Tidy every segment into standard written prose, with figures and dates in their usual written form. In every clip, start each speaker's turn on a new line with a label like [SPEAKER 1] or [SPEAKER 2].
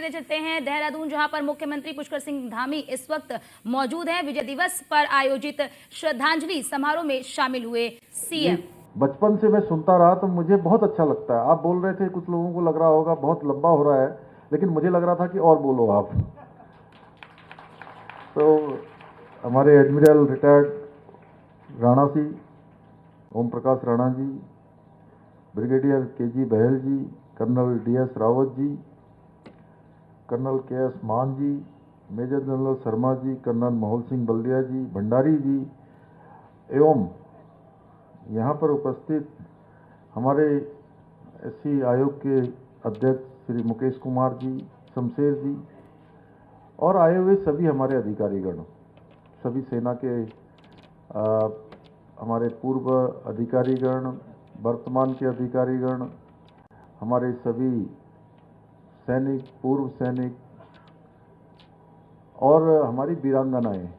[SPEAKER 1] लेते चलते हैं देहरादून, जहां पर मुख्यमंत्री पुष्कर सिंह धामी इस वक्त मौजूद हैं। विजय दिवस पर आयोजित श्रद्धांजलि समारोह में शामिल हुए सीएम।
[SPEAKER 2] बचपन से मैं सुनता रहा तो मुझे बहुत अच्छा लगता है। आप बोल रहे थे, कुछ लोगों को लग रहा होगा बहुत लंबा हो रहा है, लेकिन मुझे लग रहा था कि और बोलो आप। तो हमारे admiral retired Rana ji, Om Prakash Rana ji, brigadier KG बहल जी, colonel DS Rawat ji, colonel KS मान जी, major general Sharma ji, colonel मोहल सिंह बल्दिया जी, भंडारी जी, एवं यहाँ पर उपस्थित हमारे एससी आयोग के अध्यक्ष श्री मुकेश कुमार जी, शमशेर जी, और आए हुए सभी हमारे अधिकारीगण, सभी सेना के हमारे पूर्व अधिकारीगण, वर्तमान के अधिकारीगण, हमारे सभी सैनिक, पूर्व सैनिक और हमारी वीरांगनाएं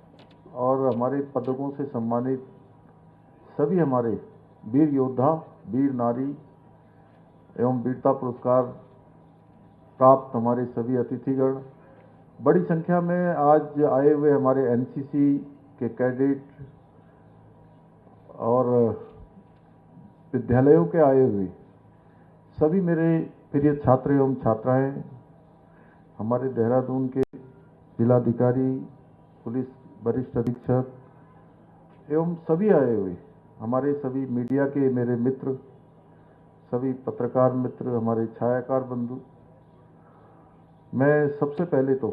[SPEAKER 2] और हमारे पदकों से सम्मानित सभी हमारे वीर योद्धा, वीर नारी एवं वीरता पुरस्कार प्राप्त हमारे सभी अतिथिगण, बड़ी संख्या में आज आए हुए हमारे एनसीसी के कैडेट और विद्यालयों के आए हुए सभी मेरे प्रिय छात्र एवं छात्राएं, हमारे देहरादून के जिलाधिकारी, पुलिस वरिष्ठ अधीक्षक एवं सभी आए हुए हमारे सभी मीडिया के मेरे मित्र, सभी पत्रकार मित्र, हमारे छायाकार बंधु, मैं सबसे पहले तो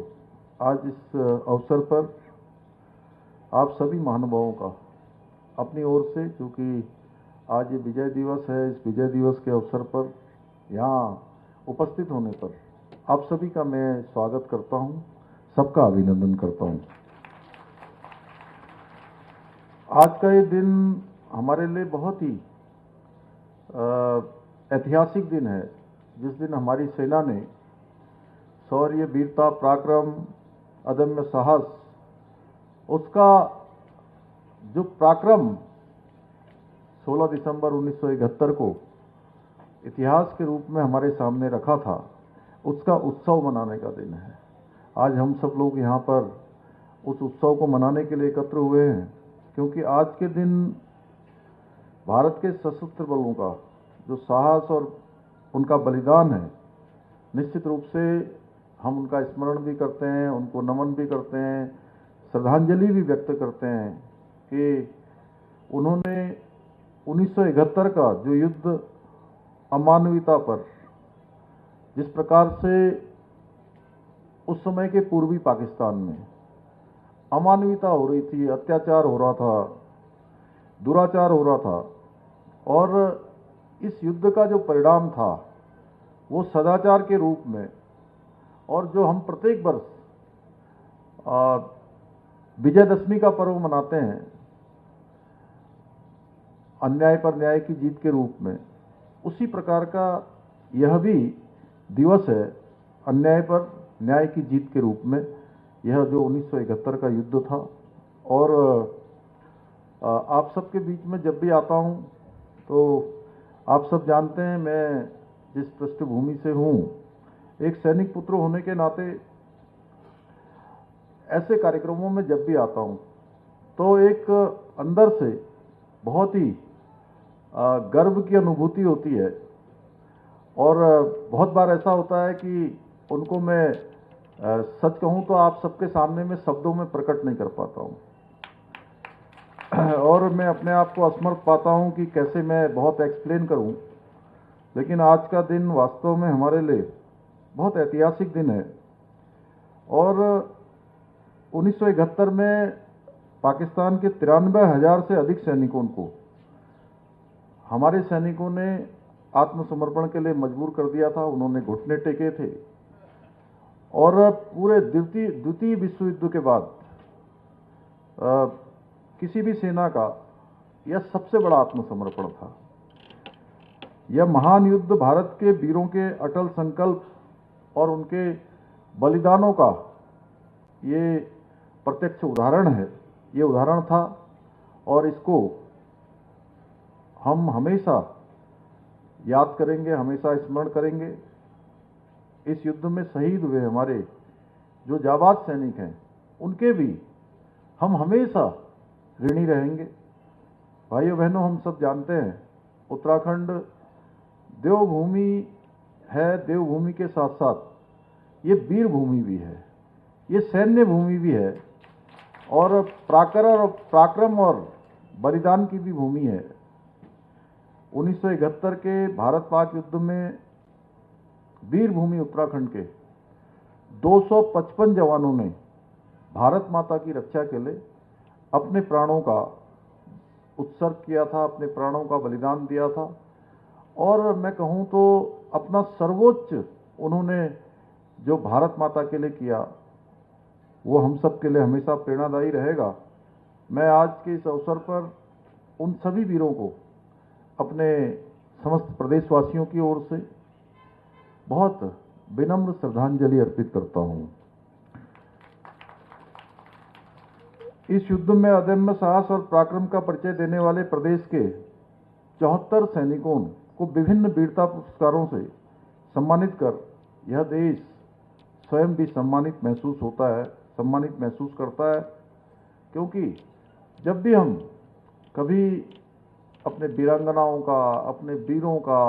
[SPEAKER 2] आज इस अवसर पर आप सभी महानुभावों का अपनी ओर से, क्योंकि आज ये विजय दिवस है, इस विजय दिवस के अवसर पर यहाँ उपस्थित होने पर आप सभी का मैं स्वागत करता हूँ, सबका अभिनंदन करता हूँ। आज का ये दिन हमारे लिए बहुत ही ऐतिहासिक दिन है, जिस दिन हमारी सेना ने शौर्य, वीरता, पराक्रम, अदम्य साहस, उसका जो पराक्रम 16 दिसंबर 1971 को इतिहास के रूप में हमारे सामने रखा था, उसका उत्सव मनाने का दिन है। आज हम सब लोग यहाँ पर उस उत्सव को मनाने के लिए एकत्र हुए हैं, क्योंकि आज के दिन भारत के सशस्त्र बलों का जो साहस और उनका बलिदान है, निश्चित रूप से हम उनका स्मरण भी करते हैं, उनको नमन भी करते हैं, श्रद्धांजलि भी व्यक्त करते हैं कि उन्होंने 1971 का जो युद्ध अमानवीयता पर, जिस प्रकार से उस समय के पूर्वी पाकिस्तान में अमानवीयता हो रही थी, अत्याचार हो रहा था, दुराचार हो रहा था, और इस युद्ध का जो परिणाम था वो सदाचार के रूप में, और जो हम प्रत्येक वर्ष विजयदशमी का पर्व मनाते हैं अन्याय पर न्याय की जीत के रूप में, उसी प्रकार का यह भी दिवस है अन्याय पर न्याय की जीत के रूप में। यह जो 1971 का युद्ध था, और आप सबके बीच में जब भी आता हूं तो आप सब जानते हैं मैं जिस पृष्ठभूमि से हूं, एक सैनिक पुत्र होने के नाते ऐसे कार्यक्रमों में जब भी आता हूं तो एक अंदर से बहुत ही गर्व की अनुभूति होती है, और बहुत बार ऐसा होता है कि उनको मैं सच कहूं तो आप सबके सामने में शब्दों में प्रकट नहीं कर पाता हूं, और मैं अपने आप को असमर्थ पाता हूं कि कैसे मैं बहुत एक्सप्लेन करूं। लेकिन आज का दिन वास्तव में हमारे लिए बहुत ऐतिहासिक दिन है, और 1971 में पाकिस्तान के 93,000 से अधिक सैनिकों को हमारे सैनिकों ने आत्मसमर्पण के लिए मजबूर कर दिया था। उन्होंने घुटने टेके थे, और पूरे द्वितीय विश्व युद्ध के बाद किसी भी सेना का यह सबसे बड़ा आत्मसमर्पण था। यह महान युद्ध भारत के वीरों के अटल संकल्प और उनके बलिदानों का ये प्रत्यक्ष उदाहरण है, ये उदाहरण था, और इसको हम हमेशा याद करेंगे, हमेशा स्मरण करेंगे। इस युद्ध में शहीद हुए हमारे जो जाबाज सैनिक हैं, उनके भी हम हमेशा ऋणी रहेंगे। भाइयों बहनों, हम सब जानते हैं उत्तराखंड देवभूमि है, देवभूमि के साथ साथ ये वीर भूमि भी है, ये सैन्य भूमि भी है और पराक्रम और बलिदान की भी भूमि है। 1971 के भारत पाक युद्ध में वीर भूमि उत्तराखंड के 255 जवानों ने भारत माता की रक्षा के लिए अपने प्राणों का उत्सर्ग किया था, अपने प्राणों का बलिदान दिया था और मैं कहूं तो अपना सर्वोच्च उन्होंने जो भारत माता के लिए किया वो हम सब के लिए हमेशा प्रेरणादायी रहेगा। मैं आज के इस अवसर पर उन सभी वीरों को अपने समस्त प्रदेशवासियों की ओर से बहुत विनम्र श्रद्धांजलि अर्पित करता हूं। इस युद्ध में अदम्य साहस और पराक्रम का परिचय देने वाले प्रदेश के 74 सैनिकों को विभिन्न वीरता पुरस्कारों से सम्मानित कर यह देश स्वयं भी सम्मानित महसूस करता है, क्योंकि जब भी हम कभी अपने वीरांगनाओं का, अपने वीरों का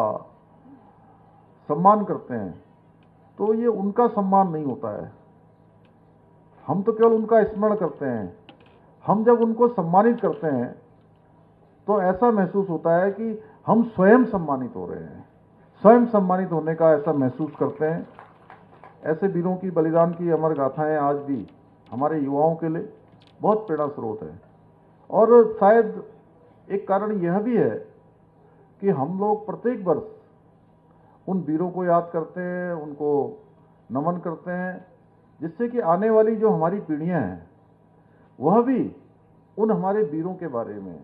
[SPEAKER 2] सम्मान करते हैं तो ये उनका सम्मान नहीं होता है, हम तो केवल उनका स्मरण करते हैं। हम जब उनको सम्मानित करते हैं तो ऐसा महसूस होता है कि हम स्वयं सम्मानित हो रहे हैं, स्वयं सम्मानित होने का ऐसा महसूस करते हैं। ऐसे वीरों की बलिदान की अमर गाथाएं आज भी हमारे युवाओं के लिए बहुत प्रेरणा स्रोत है और शायद एक कारण यह भी है कि हम लोग प्रत्येक वर्ष उन वीरों को याद करते हैं, उनको नमन करते हैं, जिससे कि आने वाली जो हमारी पीढ़ियां हैं वह भी उन हमारे वीरों के बारे में,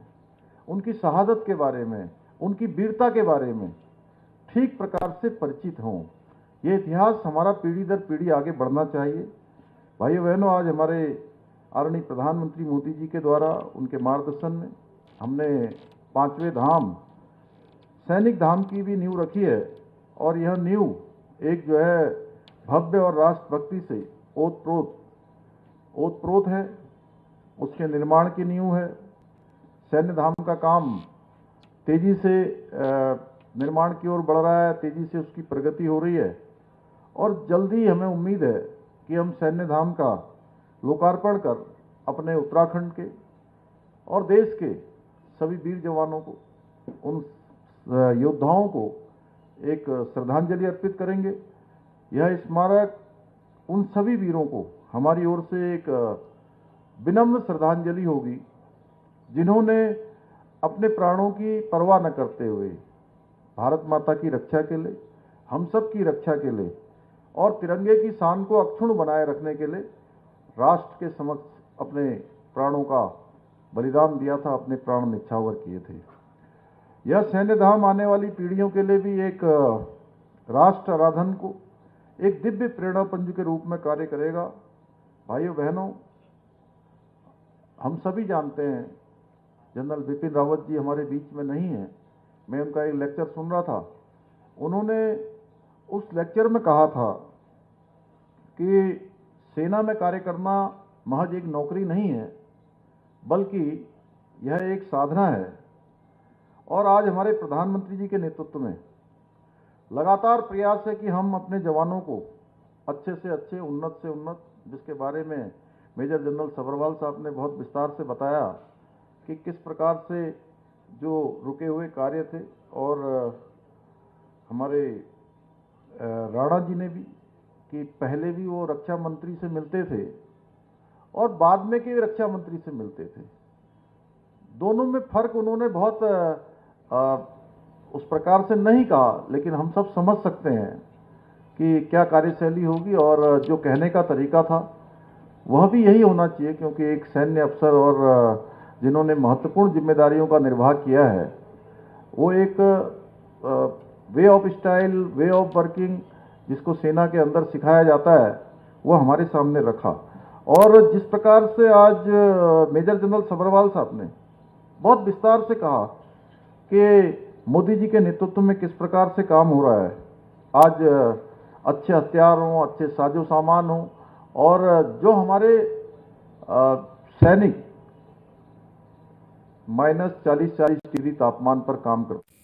[SPEAKER 2] उनकी शहादत के बारे में, उनकी वीरता के बारे में ठीक प्रकार से परिचित हों। ये इतिहास हमारा पीढ़ी दर पीढ़ी आगे बढ़ना चाहिए। भाइयों बहनों, आज हमारे आदरणीय प्रधानमंत्री मोदी जी के द्वारा उनके मार्गदर्शन में हमने 5वें धाम सैनिक धाम की भी नींव रखी है और यह नींव एक जो है भव्य और राष्ट्रभक्ति से ओतप्रोत है, उसके निर्माण की नींव है। सैन्य धाम का काम तेजी से निर्माण की ओर बढ़ रहा है, तेजी से उसकी प्रगति हो रही है और जल्दी हमें उम्मीद है कि हम सैन्य धाम का लोकार्पण कर अपने उत्तराखंड के और देश के सभी वीर जवानों को, उन योद्धाओं को एक श्रद्धांजलि अर्पित करेंगे। यह स्मारक उन सभी वीरों को हमारी ओर से एक विनम्र श्रद्धांजलि होगी जिन्होंने अपने प्राणों की परवाह न करते हुए भारत माता की रक्षा के लिए, हम सब की रक्षा के लिए और तिरंगे की शान को अक्षुण्ण बनाए रखने के लिए राष्ट्र के समक्ष अपने प्राणों का बलिदान दिया था, अपने प्राण न्यौछावर किए थे। यह सैन्य धाम आने वाली पीढ़ियों के लिए भी एक राष्ट्र आराधन को एक दिव्य प्रेरणा पुंज के रूप में कार्य करेगा। भाइयों बहनों, हम सभी जानते हैं जनरल बिपिन रावत जी हमारे बीच में नहीं है। मैं उनका एक लेक्चर सुन रहा था, उन्होंने उस लेक्चर में कहा था कि सेना में कार्य करना महज एक नौकरी नहीं है, बल्कि यह एक साधना है। और आज हमारे प्रधानमंत्री जी के नेतृत्व में लगातार प्रयास है कि हम अपने जवानों को अच्छे से अच्छे, उन्नत से उन्नत, जिसके बारे में मेजर जनरल सभरवाल साहब ने बहुत विस्तार से बताया कि किस प्रकार से जो रुके हुए कार्य थे और हमारे राणा जी ने भी कि पहले भी वो रक्षा मंत्री से मिलते थे और बाद में के रक्षा मंत्री से मिलते थे। दोनों में फर्क उन्होंने बहुत उस प्रकार से नहीं कहा, लेकिन हम सब समझ सकते हैं कि क्या कार्यशैली होगी और जो कहने का तरीका था वह भी यही होना चाहिए, क्योंकि एक सैन्य अफसर और जिन्होंने महत्वपूर्ण जिम्मेदारियों का निर्वाह किया है वो एक way of style, way of working जिसको सेना के अंदर सिखाया जाता है वो हमारे सामने रखा। और जिस प्रकार से आज मेजर जनरल सभरवाल साहब ने बहुत विस्तार से कहा कि मोदी जी के नेतृत्व में किस प्रकार से काम हो रहा है। आज अच्छे हथियार हों, अच्छे साजो सामान हों और जो हमारे सैनिक -40 डिग्री तापमान पर काम करते हैं।